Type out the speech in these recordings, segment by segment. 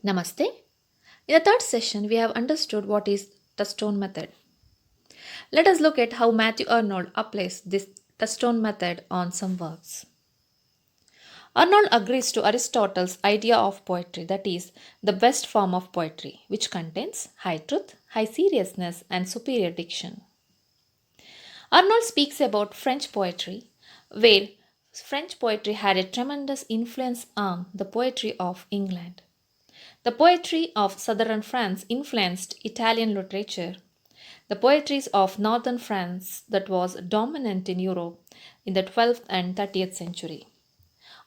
Namaste. In the third session, we have understood what is Touchstone Method. Let us look at how Matthew Arnold applies this Touchstone Method on some works. Arnold agrees to Aristotle's idea of poetry, that is, the best form of poetry, which contains high truth, high seriousness, and superior diction. Arnold speaks about French poetry, where French poetry had a tremendous influence on the poetry of England. The poetry of southern France influenced Italian literature. The poetries of northern France that was dominant in Europe in the 12th and 30th century.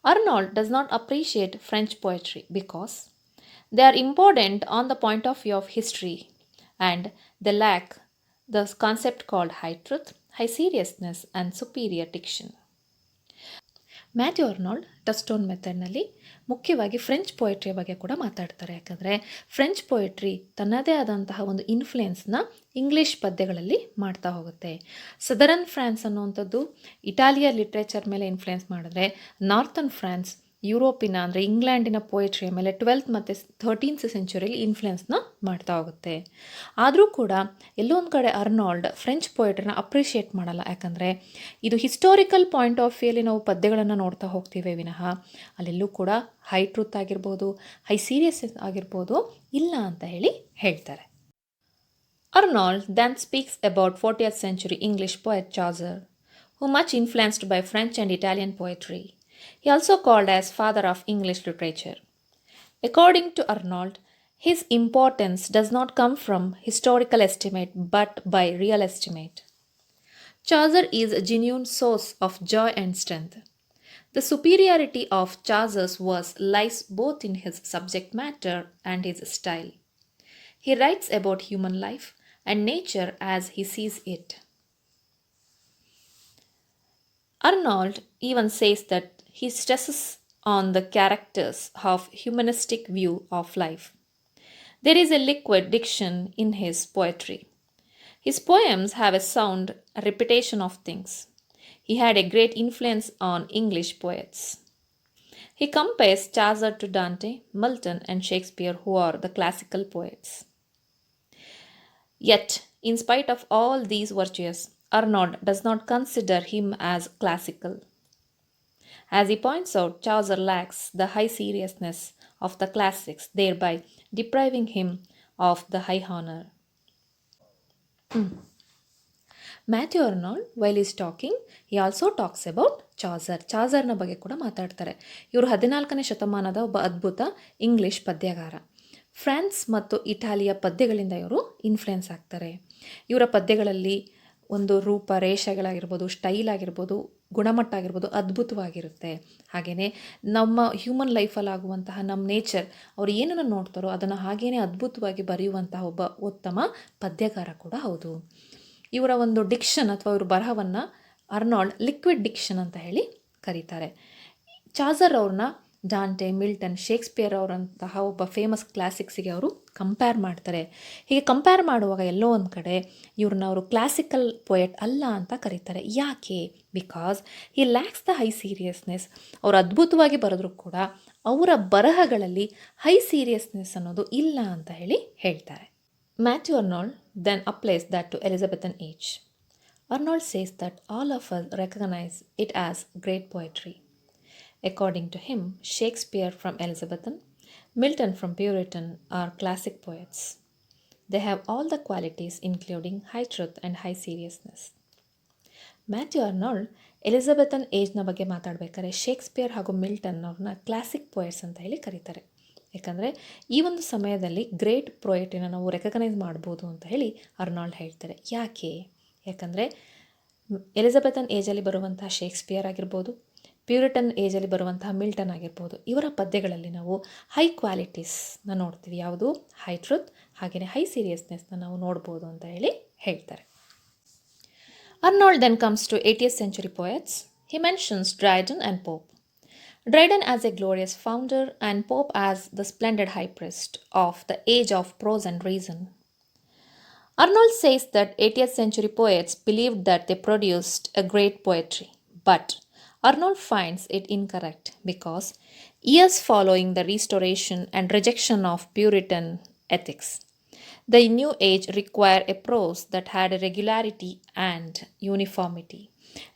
Arnold does not appreciate French poetry because they are important on the point of view of history and they lack the concept called high truth, high seriousness, and superior diction. Matthew Arnold touchstone ಮೆಥಡ್ನಲ್ಲಿ ಮುಖ್ಯವಾಗಿ French ಪೊಯೆಟ್ರಿಯ ಬಗ್ಗೆ ಕೂಡ ಮಾತಾಡ್ತಾರೆ. ಯಾಕಂದರೆ French poetry ತನ್ನದೇ ಆದಂತಹ ಒಂದು ಇನ್ಫ್ಲುಯೆನ್ಸ್ನ English ಪದ್ಯಗಳಲ್ಲಿ ಮಾಡ್ತಾ ಹೋಗುತ್ತೆ. ಸದರನ್ ಫ್ರಾನ್ಸ್ ಅನ್ನುವಂಥದ್ದು ಇಟಾಲಿಯ ಲಿಟ್ರೇಚರ್ ಮೇಲೆ ಇನ್ಫ್ಲುಯೆನ್ಸ್ ಮಾಡಿದ್ರೆ, ನಾರ್ತನ್ ಫ್ರಾನ್ಸ್ ಯುರೋಪಿನ ಅಂದರೆ ಇಂಗ್ಲೆಂಡಿನ ಪೊಯೆಟ್ರಿಯ ಮೇಲೆ 12th ಮತ್ತು 13th ಸೆಂಚುರಿಯಲ್ಲಿ ಇನ್ಫ್ಲುಯೆನ್ಸ್ನ ಮಾಡ್ತಾ ಹೋಗುತ್ತೆ. ಆದರೂ ಕೂಡ ಎಲ್ಲೊಂದು ಕಡೆ ಅರ್ನಾಲ್ಡ್ ಫ್ರೆಂಚ್ ಪೊಯೆಟ್ರಿನ ಅಪ್ರಿಷಿಯೇಟ್ ಮಾಡಲ್ಲ. ಯಾಕಂದರೆ ಇದು ಹಿಸ್ಟಾರಿಕಲ್ ಪಾಯಿಂಟ್ ಆಫ್ ವ್ಯೂಯಲ್ಲಿ ನಾವು ಪದ್ಯಗಳನ್ನು ನೋಡ್ತಾ ಹೋಗ್ತೀವಿ ವಿನಃ ಅಲ್ಲೆಲ್ಲೂ ಕೂಡ ಹೈ ಟ್ರೂತ್ ಆಗಿರ್ಬೋದು, ಹೈ ಸೀರಿಯಸ್ ಆಗಿರ್ಬೋದು ಇಲ್ಲ ಅಂತ ಹೇಳ್ತಾರೆ. Arnold then speaks about 40th century English poet CHAUCER, who much influenced by French and Italian poetry. He also called as father of English literature. According to Arnold, his importance does not come from historical estimate but by real estimate. Chaucer is a genuine source of joy and strength. The superiority of Chaucer's verse lies both in his subject matter and his style. He writes about human life and nature as he sees it. Arnold even says that he stresses on the characters of humanistic view of life. There is a liquid diction in his poetry. His poems have a sound repetition of things. He had a great influence on English poets. He compares Chaucer to Dante, Milton, and Shakespeare, who are the classical poets. Yet, in spite of all these virtues, Arnold does not consider him as classical. As he points out, Chaucer lacks the high seriousness of the classics, thereby depriving him of the high honor. Matthew Arnold while is talking he also talks about ಚಾಸರ್ನ ಬಗ್ಗೆ ಕೂಡ ಮಾತಾಡ್ತಾರೆ. ಇವರು 14ನೇ ಶತಮಾನದ ಒಬ್ಬ ಅದ್ಭುತ English ಪದ್ಯಗಾರ. France ಮತ್ತು ಇಟಾಲಿಯ ಪದ್ಯಗಳಿಂದ ಇವರು ಇನ್ಫ್ಲುಯೆನ್ಸ್ ಆಗ್ತಾರೆ. ಇವರ ಪದ್ಯಗಳಲ್ಲಿ ಒಂದು ರೂಪ ರೇಷೆಗಳಾಗಿರ್ಬೋದು, ಸ್ಟೈಲ್ ಆಗಿರ್ಬೋದು, ಗುಣಮಟ್ಟ ಆಗಿರ್ಬೋದು ಅದ್ಭುತವಾಗಿರುತ್ತೆ. ಹಾಗೆಯೇ ನಮ್ಮ ಹ್ಯೂಮನ್ ಲೈಫಲ್ಲಿ ಆಗುವಂತಹ ನಮ್ಮ ನೇಚರ್ ಅವ್ರು ಏನನ್ನು ನೋಡ್ತಾರೋ ಅದನ್ನು ಹಾಗೇ ಅದ್ಭುತವಾಗಿ ಬರೆಯುವಂತಹ ಒಬ್ಬ ಉತ್ತಮ ಪದ್ಯಗಾರ ಕೂಡ ಹೌದು. ಇವರ ಒಂದು ಡಿಕ್ಷನ್ ಅಥವಾ ಇವ್ರ ಬರಹವನ್ನು ಅರ್ನಾಲ್ಡ್ ಲಿಕ್ವಿಡ್ ಡಿಕ್ಷನ್ ಅಂತ ಕರೀತಾರೆ. ಚಾಸರ್ ಅವ್ರನ್ನ ಡಾಂಟೆ, ಮಿಲ್ಟನ್, ಶೇಕ್ಸ್ಪಿಯರ್ ಅವರಂತಹ ಒಬ್ಬ ಫೇಮಸ್ ಕ್ಲಾಸಿಕ್ಸಿಗೆ ಅವರು ಕಂಪೇರ್ ಮಾಡ್ತಾರೆ. ಹೀಗೆ ಕಂಪೇರ್ ಮಾಡುವಾಗ ಎಲ್ಲೋ ಒಂದು ಕಡೆ ಇವ್ರನ್ನ ಅವರು ಕ್ಲಾಸಿಕಲ್ ಪೊಯೆಟ್ ಅಲ್ಲ ಅಂತ ಕರೀತಾರೆ. ಯಾಕೆ? Because he lakhs the high seriousness. ಅವರು ಅದ್ಭುತವಾಗಿ ಬರೆದ್ರು ಕೂಡ ಅವರ ಬರಹಗಳಲ್ಲಿ ಹೈ ಸೀರಿಯಸ್ನೆಸ್ ಅನ್ನೋದು ಇಲ್ಲ ಅಂತ ಹೇಳ್ತಾರೆ. Matthew Arnold then applies that to Elizabethan age. Arnold says that all of us recognize it as great poetry. According to him, Shakespeare from Elizabethan, Milton from Puritan are classic poets. They have all the qualities including high truth and high seriousness. Matthew Arnold Elizabethan ಏಜ್ನ ಬಗ್ಗೆ ಮಾತಾಡಬೇಕಾದ್ರೆ Shakespeare ಹಾಗೂ Milton ಅವ್ರನ್ನ classic poets ಅಂತ ಕರೀತಾರೆ. ಯಾಕಂದರೆ ಈ ಒಂದು ಸಮಯದಲ್ಲಿ ಗ್ರೇಟ್ ಪೊಯೆಟ್ರಿನ ನಾವು ರೆಕಗ್ನೈಸ್ ಮಾಡ್ಬೋದು ಅಂತ ಅರ್ನಾಲ್ಡ್ ಹೇಳ್ತಾರೆ. ಯಾಕಂದರೆ ಎಲಿಜಬೆಥನ್ ಏಜಲ್ಲಿ ಬರುವಂತಹ ಶೇಕ್ಸ್ಪಿಯರ್ ಆಗಿರ್ಬೋದು, ಪ್ಯೂರಿಟನ್ ಏಜಲ್ಲಿ ಬರುವಂತಹ ಮಿಲ್ಟನ್ ಆಗಿರ್ಬೋದು, ಇವರ ಪದ್ಯಗಳಲ್ಲಿ ನಾವು ಹೈ ಕ್ವಾಲಿಟೀಸ್ನ ನೋಡ್ತೀವಿ. ಯಾವುದು? ಹೈ ಟ್ರುತ್ ಹಾಗೆಯೇ ಹೈ ಸೀರಿಯಸ್ನೆಸ್ನ ನಾವು ನೋಡ್ಬೋದು ಅಂತ ಹೇಳ್ತಾರೆ. Arnold then comes to 18th century poets. He mentions DRYDEN and Pope. DRYDEN as a glorious founder and Pope as the splendid high priest of the age of prose and reason. Arnold says that 18th century poets believed that they produced a great poetry, but Arnold finds it incorrect because years following the restoration and rejection of Puritan ethics, the new age required a prose that had a regularity and uniformity,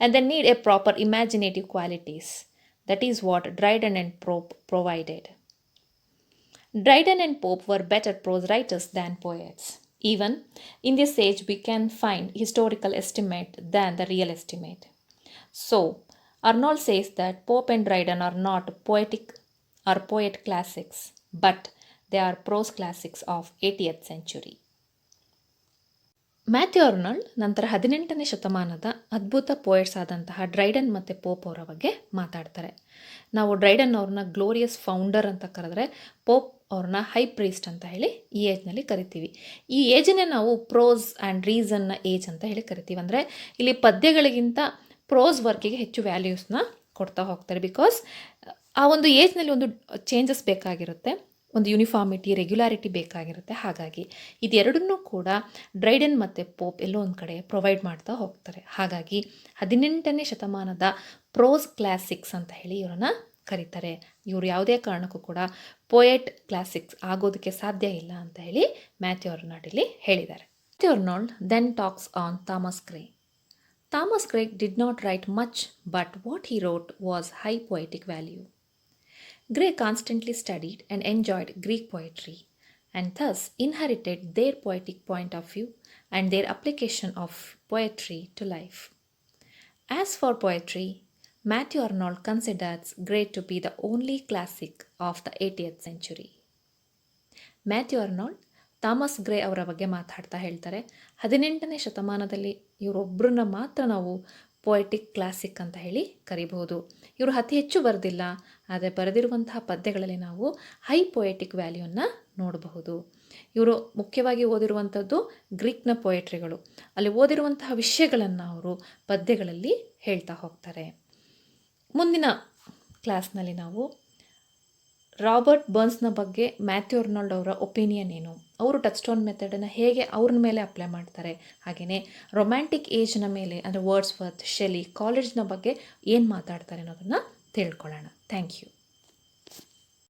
and they need a proper imaginative qualities. That is what Dryden and Pope provided. Dryden and Pope were better prose writers than poets. Even in this age, we can find historical estimate than the real estimate. So, Arnold says that Pope and Dryden are not poetic or poet classics, but they are prose classics of 80th century. Matthew Arnold ನಂತರ 18ನೇ ಶತಮಾನದ ಅದ್ಭುತ poets ಆದಂತಹ ಡ್ರೈಡನ್ ಮತ್ತು pop ಅವರ ಬಗ್ಗೆ ಮಾತಾಡ್ತಾರೆ. ನಾವು ಡ್ರೈಡನ್ ಅವ್ರನ್ನ ಗ್ಲೋರಿಯಸ್ ಫೌಂಡರ್ ಅಂತ ಕರೆದ್ರೆ, ಪೋಪ್ ಅವ್ರನ್ನ ಹೈ ಪ್ರೀಸ್ಟ್ ಅಂತ ಹೇಳಿ ಈ ಏಜ್ನಲ್ಲಿ ಕರಿತೀವಿ. ಈ ಏಜನ್ನೇ ನಾವು ಪ್ರೋಸ್ ಆ್ಯಂಡ್ ರೀಸನ್ನ ಏಜ್ ಅಂತ ಹೇಳಿ ಕರಿತೀವಿ. ಅಂದರೆ ಇಲ್ಲಿ ಪದ್ಯಗಳಿಗಿಂತ ಪ್ರೋಸ್ ವರ್ಕಿಗೆ ಹೆಚ್ಚು ವ್ಯಾಲ್ಯೂಸ್ನ ಕೊಡ್ತಾ ಹೋಗ್ತಾರೆ. ಬಿಕಾಸ್ ಆ ಒಂದು ಏಜ್ನಲ್ಲಿ ಒಂದು ಚೇಂಜಸ್ ಬೇಕಾಗಿರುತ್ತೆ, ಒಂದು ಯೂನಿಫಾರ್ಮಿಟಿ, ರೆಗ್ಯುಲಾರಿಟಿ ಬೇಕಾಗಿರುತ್ತೆ. ಹಾಗಾಗಿ ಇದೆರಡನ್ನೂ ಕೂಡ ಡ್ರೈಡನ್ ಮತ್ತು ಪೋಪ್ ಎಲ್ಲೋ ಒಂದು ಕಡೆ ಪ್ರೊವೈಡ್ ಮಾಡ್ತಾ ಹೋಗ್ತಾರೆ. ಹಾಗಾಗಿ 18ನೇ ಶತಮಾನದ ಪ್ರೋಸ್ ಕ್ಲಾಸಿಕ್ಸ್ ಅಂತ ಹೇಳಿ ಇವರನ್ನ ಕರೀತಾರೆ. ಇವರು ಯಾವುದೇ ಕಾರಣಕ್ಕೂ ಕೂಡ ಪೋಯೆಟ್ ಕ್ಲಾಸಿಕ್ಸ್ ಆಗೋದಕ್ಕೆ ಸಾಧ್ಯ ಇಲ್ಲ ಅಂತ ಹೇಳಿ ಮ್ಯಾಥ್ಯೂ ಅರ್ನಾಲ್ಡ್ ಇಲ್ಲಿ ಹೇಳಿದ್ದಾರೆ. Matthew Arnold then talks on Thomas Gray. Thomas Gray did not write much, but what he wrote was high poetic value. Gray constantly studied and enjoyed Greek poetry, and thus inherited their poetic point of view and their application of poetry to life. As for poetry, Matthew Arnold considers Gray to be the only classic of the 80th century. Matthew Arnold Thomas Gray ಅವರ ಬಗ್ಗೆ ಮಾತಾಡ್ತಾ ಹೇಳ್ತಾರೆ, 18ನೇ ಶತಮಾನದಲ್ಲಿ ಇವರೊಬ್ಬರನ್ನ ಮಾತ್ರ ನಾವು poetic classic ಅಂತ ಹೇಳಿ ಕರಿಬಹುದು. ಇವರು ಅತಿ ಹೆಚ್ಚು ಬರೆದಿಲ್ಲ, ಆದರೆ ಬರೆದಿರುವಂತಹ ಪದ್ಯಗಳಲ್ಲಿ ನಾವು ಹೈ ಪೊಯೆಟಿಕ್ ವ್ಯಾಲ್ಯೂನ ನೋಡಬಹುದು. ಇವರು ಮುಖ್ಯವಾಗಿ ಓದಿರುವಂಥದ್ದು ಗ್ರೀಕ್ನ ಪೊಯೆಟ್ರಿಗಳು. ಅಲ್ಲಿ ಓದಿರುವಂತಹ ವಿಷಯಗಳನ್ನು ಅವರು ಪದ್ಯಗಳಲ್ಲಿ ಹೇಳ್ತಾ ಹೋಗ್ತಾರೆ. ಮುಂದಿನ ಕ್ಲಾಸ್ನಲ್ಲಿ ನಾವು ರಾಬರ್ಟ್ ಬರ್ನ್ಸ್ನ ಬಗ್ಗೆ ಮ್ಯಾಥ್ಯೂ ಅರ್ನಾಲ್ಡ್ ಅವರ ಒಪಿನಿಯನ್ ಏನು, ಅವರು ಟಚ್ಸ್ಟೋನ್ ಮೆಥಡನ್ನು ಹೇಗೆ ಅವ್ರ ಮೇಲೆ ಅಪ್ಲೈ ಮಾಡ್ತಾರೆ, ಹಾಗೆಯೇ ರೊಮ್ಯಾಂಟಿಕ್ ಏಜ್ನ ಮೇಲೆ ಅಂದರೆ ವರ್ಡ್ಸ್ವರ್ತ್, ಶೆಲಿ, ಕಾಲೇಜ್ನ ಬಗ್ಗೆ ಏನು ಮಾತಾಡ್ತಾರೆ ಅನ್ನೋದನ್ನು ತಿಳ್ಕೊಳ್ಳೋಣ. Thank you.